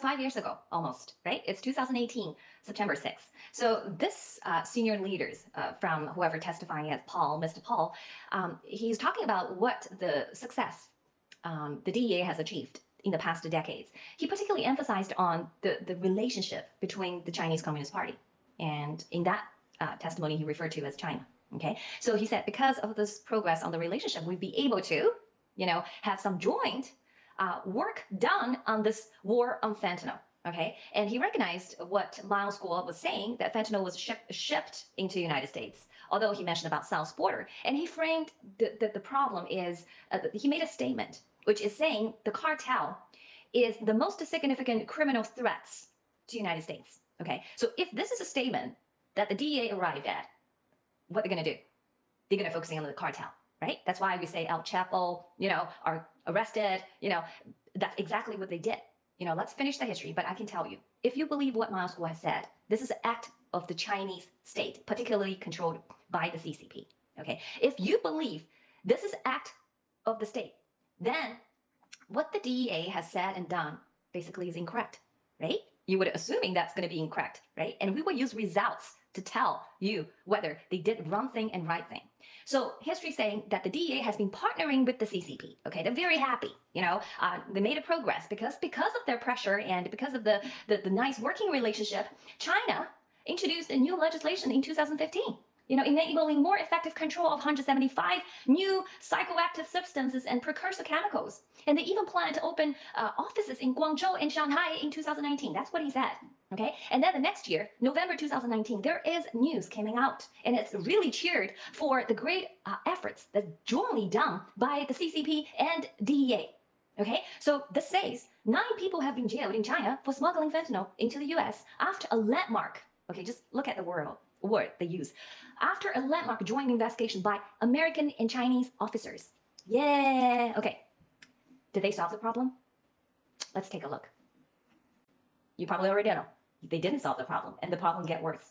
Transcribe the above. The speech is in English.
5 years ago, almost, right? It's 2018, September 6th. So this senior leaders from whoever testifying as Mr. Paul, he's talking about what the success the DEA has achieved in the past decades. He particularly emphasized on the relationship between the Chinese Communist Party. And in that testimony, he referred to as China. Okay, so he said because of this progress on the relationship, we'd be able to, have some joint work done on this war on fentanyl. Okay, and he recognized what Miles Guo was saying, that fentanyl was shipped into the United States, although he mentioned about south border. And he framed the problem is, he made a statement, which is saying the cartel is the most significant criminal threats to the United States. Okay, so if this is a statement that the DEA arrived at, what they're going to do? They're going to focus on the cartel, right? That's why we say El Chapo, are arrested, that's exactly what they did. Let's finish the history, but I can tell you, if you believe what Miles Guo has said, this is an act of the Chinese state, particularly controlled by the CCP, okay? If you believe this is an act of the state, then what the DEA has said and done basically is incorrect, right? You would assuming that's going to be incorrect, right? And we will use results to tell you whether they did wrong thing and right thing. So history saying that the DEA has been partnering with the CCP. Okay, they're very happy. They made a progress because of their pressure and because of the nice working relationship. China introduced a new legislation in 2015. Enabling more effective control of 175 new psychoactive substances and precursor chemicals. And they even plan to open offices in Guangzhou and Shanghai in 2019. That's what he said. Okay, and then the next year, November 2019, there is news coming out, and it's really cheered for the great efforts that's jointly done by the CCP and DEA. Okay, so this says 9 people have been jailed in China for smuggling fentanyl into the US after a landmark. Okay, just look at the word they use. After a landmark joint investigation by American and Chinese officers. Yeah. Okay. Did they solve the problem? Let's take a look. You probably already know. They didn't solve the problem, and the problem get worse.